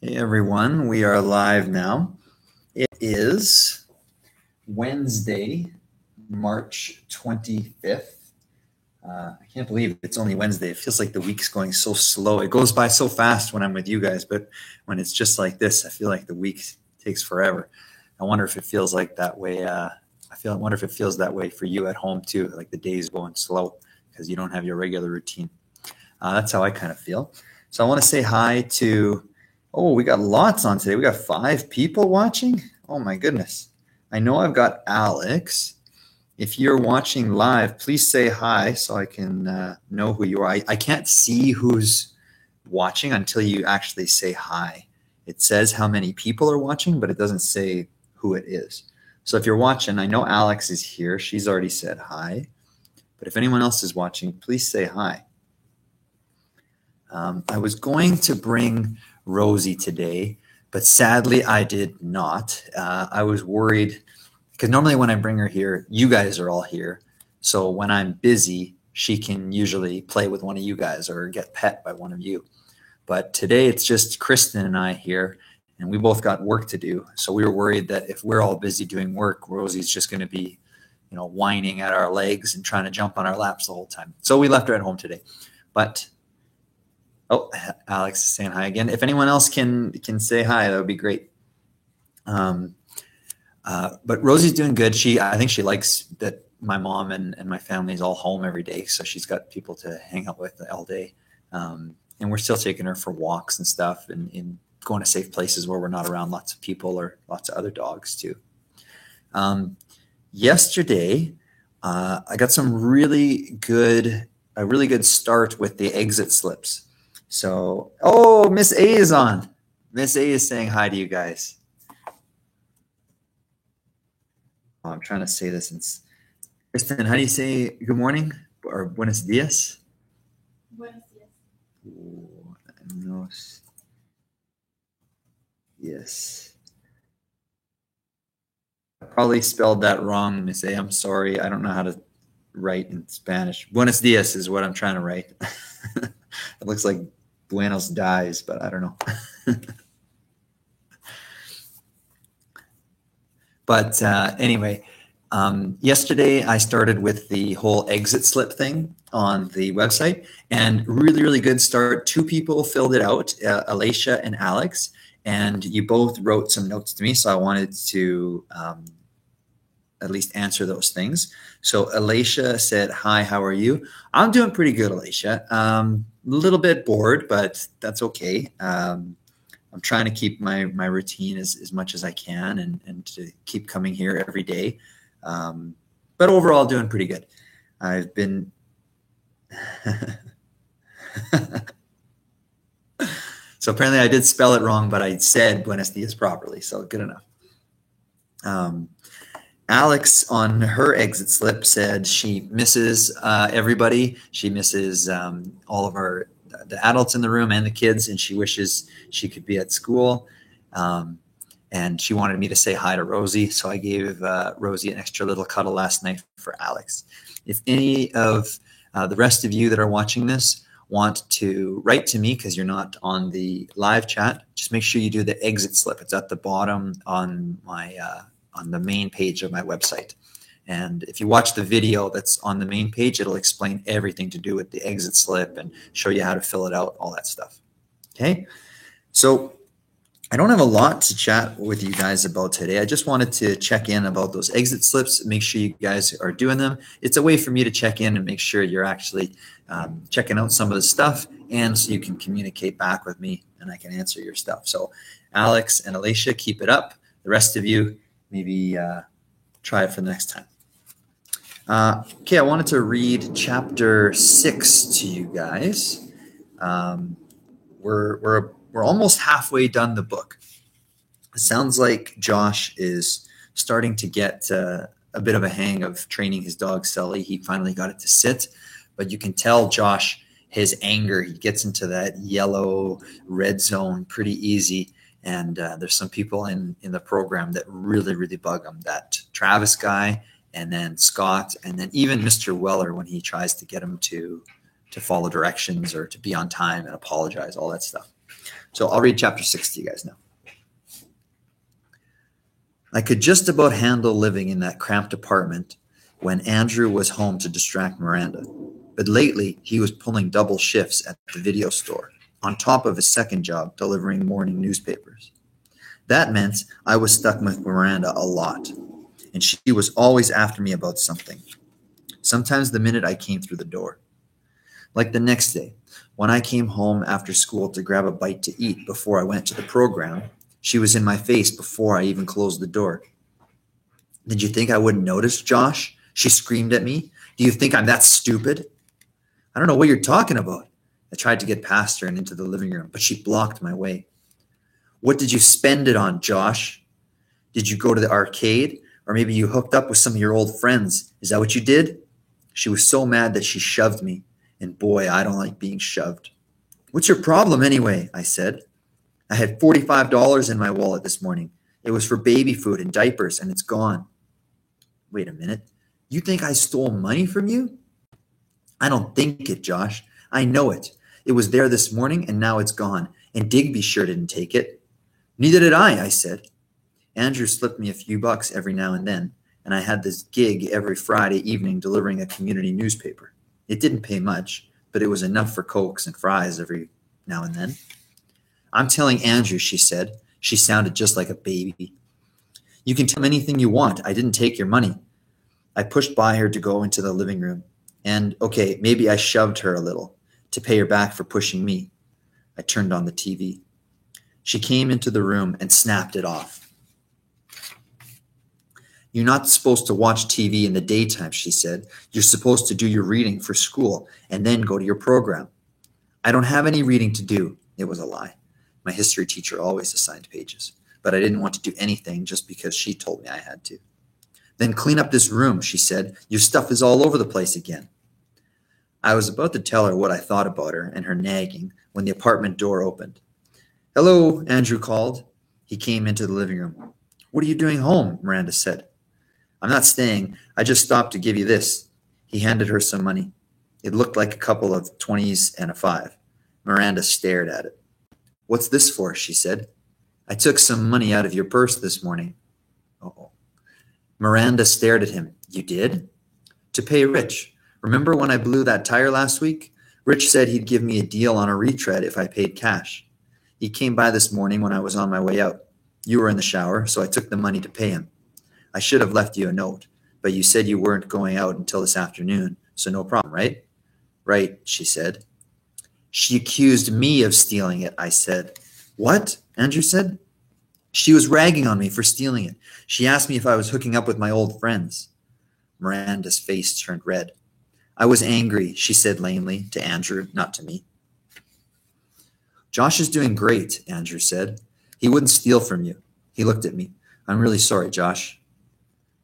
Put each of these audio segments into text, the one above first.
Hey everyone, we are live now. It is Wednesday, March 25th. I can't believe it's only Wednesday. It feels like the week's going so slow. It goes by so fast when I'm with you guys, but when it's just like this, I feel like the week takes forever. I wonder if it feels like that way. I wonder if it feels that way for you at home too, like the day's going slow because you don't have your regular routine. That's how I kind of feel. So I want to say hi to, oh, we got lots on today. We got 5 people watching. Oh my goodness. I know I've got Alex. If you're watching live, please say hi so I can know who you are. I can't see who's watching until you actually say hi. It says how many people are watching, but it doesn't say who it is. So if you're watching, I know Alex is here. She's already said hi. But if anyone else is watching, please say hi. I was going to bring Rosie today, but sadly I did not. I was worried because normally when I bring her here, you guys are all here. So when I'm busy, she can usually play with one of you guys or get pet by one of you. But today it's just Kristen and I here, and we both got work to do. So we were worried that if we're all busy doing work, Rosie's just going to be, whining at our legs and trying to jump on our laps the whole time. So we left her at home today. But oh, Alex is saying hi again. If anyone else can say hi, that would be great. But Rosie's doing good. I think she likes that my mom and my family is all home every day, so she's got people to hang out with all day. And we're still taking her for walks and stuff, and going to safe places where we're not around lots of people or lots of other dogs too. Yesterday, I got a really good start with the exit slips. So, oh, Miss A is on. Miss A is saying hi to you guys. Oh, I'm trying to say this. Kristen, how do you say good morning or buenos dias? Buenos dias. Buenos. Yes. I probably spelled that wrong, Miss A. I'm sorry. I don't know how to write in Spanish. Buenos dias is what I'm trying to write. It looks like Buenos dies, but I don't know. But anyway, yesterday I started with the whole exit slip thing on the website, and really good start. 2 people filled it out, Alicia and Alex, and you both wrote some notes to me, so I wanted to at least answer those things. So Alicia said, hi, how are you? I'm doing pretty good, Alicia. A little bit bored, but that's okay. I'm trying to keep my routine as much as I can and to keep coming here every day. But overall, doing pretty good. I've been... So apparently I did spell it wrong, but I said Buenos Dias properly, so good enough. Alex on her exit slip said she misses everybody. She misses all of the adults in the room and the kids, and she wishes she could be at school. And she wanted me to say hi to Rosie, so I gave Rosie an extra little cuddle last night for Alex. If any of the rest of you that are watching this want to write to me because you're not on the live chat, just make sure you do the exit slip. It's at the bottom on my on the main page of my website. And if you watch the video that's on the main page, it'll explain everything to do with the exit slip and show you how to fill it out, all that stuff. Okay, so I don't have a lot to chat with you guys about today. I just wanted to check in about those exit slips, make sure you guys are doing them. It's a way for me to check in and make sure you're actually checking out some of the stuff, and so you can communicate back with me and I can answer your stuff. So Alex and Alicia, keep it up. The rest of you, maybe try it for the next time. Okay, I wanted to read chapter 6 to you guys. We're almost halfway done the book. It sounds like Josh is starting to get a bit of a hang of training his dog Sully. He finally got it to sit, but you can tell Josh, his anger, he gets into that yellow red zone pretty easy. And there's some people in the program that really bug him. That Travis guy, and then Scott, and then even Mr. Weller when he tries to get him to follow directions or to be on time and apologize, all that stuff. So I'll read chapter 6 to you guys now. I could just about handle living in that cramped apartment when Andrew was home to distract Miranda. But lately, he was pulling double shifts at the video store, on top of his second job delivering morning newspapers. That meant I was stuck with Miranda a lot, and she was always after me about something. Sometimes the minute I came through the door. Like the next day, when I came home after school to grab a bite to eat before I went to the program, she was in my face before I even closed the door. Did you think I wouldn't notice, Josh? She screamed at me. Do you think I'm that stupid? I don't know what you're talking about. I tried to get past her and into the living room, but she blocked my way. What did you spend it on, Josh? Did you go to the arcade? Or maybe you hooked up with some of your old friends. Is that what you did? She was so mad that she shoved me. And boy, I don't like being shoved. What's your problem anyway? I said. I had $45 in my wallet this morning. It was for baby food and diapers, and it's gone. Wait a minute. You think I stole money from you? I don't think it, Josh. I know it. It was there this morning, and now it's gone. And Digby sure didn't take it. Neither did I said. Andrew slipped me a few bucks every now and then, and I had this gig every Friday evening delivering a community newspaper. It didn't pay much, but it was enough for Cokes and fries every now and then. I'm telling Andrew, she said. She sounded just like a baby. You can tell him anything you want. I didn't take your money. I pushed by her to go into the living room. And, okay, maybe I shoved her a little to pay her back for pushing me. I turned on the TV. She came into the room and snapped it off. You're not supposed to watch TV in the daytime, she said. You're supposed to do your reading for school and then go to your program. I don't have any reading to do. It was a lie. My history teacher always assigned pages, but I didn't want to do anything just because she told me I had to. Then clean up this room, she said. Your stuff is all over the place again. I was about to tell her what I thought about her and her nagging when the apartment door opened. Hello, Andrew called. He came into the living room. What are you doing home? Miranda said. I'm not staying. I just stopped to give you this. He handed her some money. It looked like a couple of 20s and a 5. Miranda stared at it. What's this for? She said. I took some money out of your purse this morning. Uh-oh. Miranda stared at him. You did? To pay Rich. Remember when I blew that tire last week? Rich said he'd give me a deal on a retread if I paid cash. He came by this morning when I was on my way out. You were in the shower, so I took the money to pay him. I should have left you a note, but you said you weren't going out until this afternoon, so no problem, right? Right, she said. She accused me of stealing it, I said. What? Andrew said. She was ragging on me for stealing it. She asked me if I was hooking up with my old friends. Miranda's face turned red. I was angry, she said lamely, to Andrew, not to me. Josh is doing great, Andrew said. He wouldn't steal from you. He looked at me. I'm really sorry, Josh.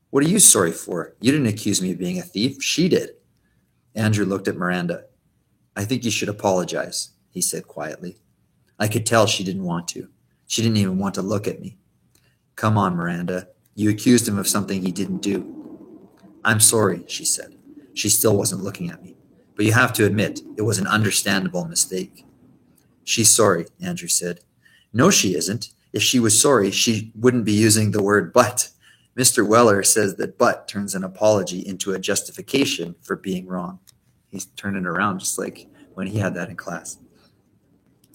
What are you sorry for? You didn't accuse me of being a thief. She did. Andrew looked at Miranda. I think you should apologize, he said quietly. I could tell she didn't want to. She didn't even want to look at me. Come on, Miranda. You accused him of something he didn't do. I'm sorry, she said. She still wasn't looking at me. But you have to admit, it was an understandable mistake. She's sorry, Andrew said. No, she isn't. If she was sorry, she wouldn't be using the word but. Mr. Weller says that but turns an apology into a justification for being wrong. He's turning around just like when he had that in class.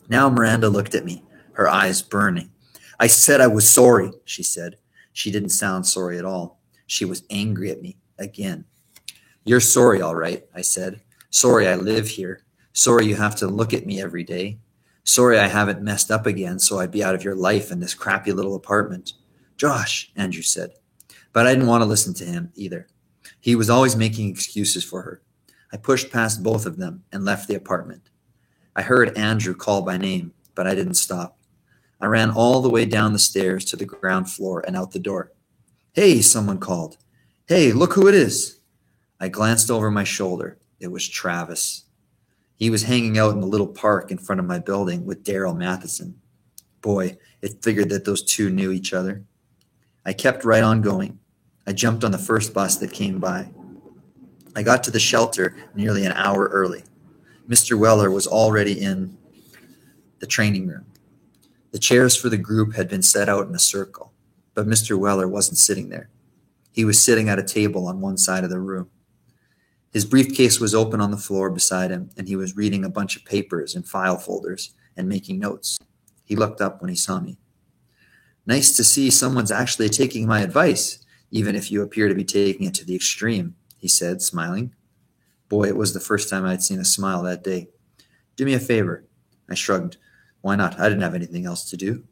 Now Miranda looked at me, her eyes burning. I said I was sorry, she said. She didn't sound sorry at all. She was angry at me again. You're sorry, all right, I said. Sorry I live here. Sorry you have to look at me every day. Sorry I haven't messed up again so I'd be out of your life in this crappy little apartment. Josh, Andrew said. But I didn't want to listen to him either. He was always making excuses for her. I pushed past both of them and left the apartment. I heard Andrew call by name, but I didn't stop. I ran all the way down the stairs to the ground floor and out the door. Hey, someone called. Hey, look who it is. I glanced over my shoulder. It was Travis. He was hanging out in the little park in front of my building with Daryl Matheson. Boy, it figured that those two knew each other. I kept right on going. I jumped on the first bus that came by. I got to the shelter nearly an hour early. Mr. Weller was already in the training room. The chairs for the group had been set out in a circle, but Mr. Weller wasn't sitting there. He was sitting at a table on one side of the room. His briefcase was open on the floor beside him, and he was reading a bunch of papers and file folders and making notes. He looked up when he saw me. "Nice to see someone's actually taking my advice, even if you appear to be taking it to the extreme," he said, smiling. Boy, it was the first time I'd seen a smile that day. "Do me a favor." I shrugged. Why not? I didn't have anything else to do.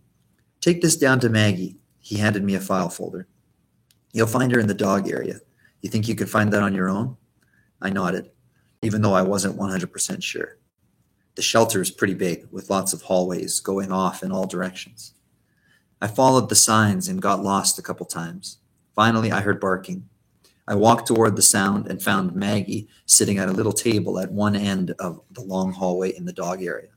"Take this down to Maggie." He handed me a file folder. "You'll find her in the dog area. You think you could find that on your own?" I nodded, even though I wasn't 100% sure. The shelter is pretty big, with lots of hallways going off in all directions. I followed the signs and got lost a couple times. Finally, I heard barking. I walked toward the sound and found Maggie sitting at a little table at one end of the long hallway in the dog area.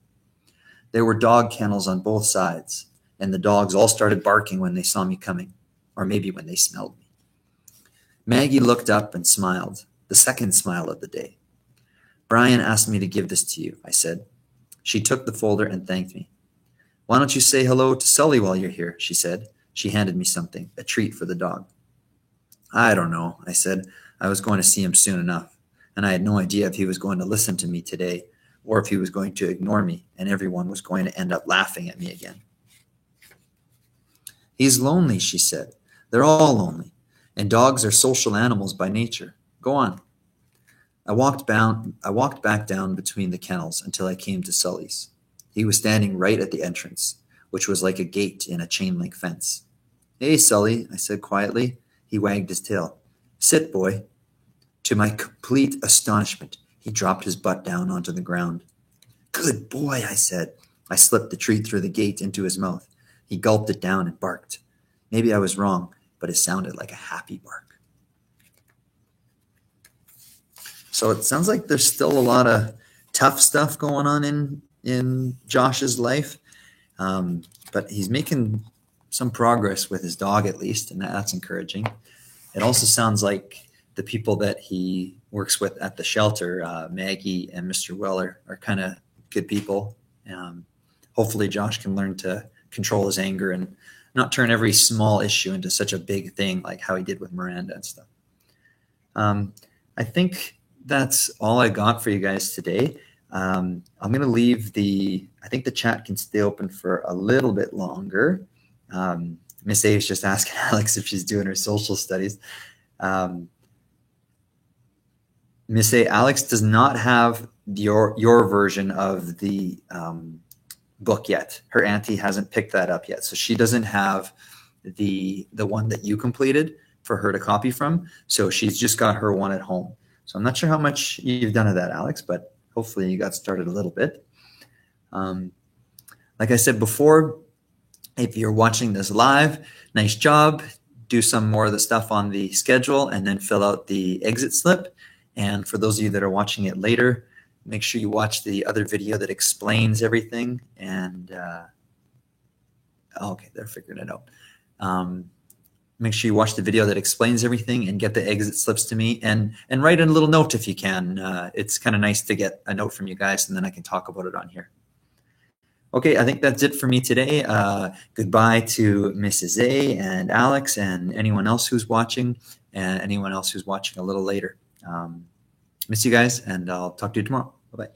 There were dog kennels on both sides, and the dogs all started barking when they saw me coming, or maybe when they smelled me. Maggie looked up and smiled, the second smile of the day. "Brian asked me to give this to you," I said. She took the folder and thanked me. "Why don't you say hello to Sully while you're here?" she said. She handed me something, a treat for the dog. "I don't know," I said. I was going to see him soon enough, and I had no idea if he was going to listen to me today or if he was going to ignore me and everyone was going to end up laughing at me again. "He's lonely," she said. "They're all lonely, and dogs are social animals by nature. Go on." I walked back down between the kennels until I came to Sully's. He was standing right at the entrance, which was like a gate in a chain-link fence. "Hey, Sully," I said quietly. He wagged his tail. "Sit, boy." To my complete astonishment, he dropped his butt down onto the ground. "Good boy," I said. I slipped the treat through the gate into his mouth. He gulped it down and barked. Maybe I was wrong, but it sounded like a happy bark. So it sounds like there's still a lot of tough stuff going on in Josh's life, but he's making some progress with his dog at least, and that's encouraging. It also sounds like the people that he works with at the shelter, Maggie and Mr. Weller, are kind of good people. Hopefully Josh can learn to control his anger and not turn every small issue into such a big thing like how he did with Miranda and stuff. I think that's all I got for you guys today. I'm going to leave I think the chat can stay open for a little bit longer. Miss A is just asking Alex if she's doing her social studies. Miss A, Alex does not have your version of the book yet. Her auntie hasn't picked that up yet. So she doesn't have the one that you completed for her to copy from. So she's just got her one at home. So I'm not sure how much you've done of that, Alex, but hopefully you got started a little bit. Like I said before, if you're watching this live, nice job. Do some more of the stuff on the schedule and then fill out the exit slip. And for those of you that are watching it later, make sure you watch the other video that explains everything. And okay, they're figuring it out. Make sure you watch the video that explains everything and get the exit slips to me and write in a little note if you can. It's kind of nice to get a note from you guys and then I can talk about it on here. Okay, I think that's it for me today. Goodbye to Mrs. A and Alex and anyone else who's watching and anyone else who's watching a little later. Miss you guys and I'll talk to you tomorrow. Bye-bye.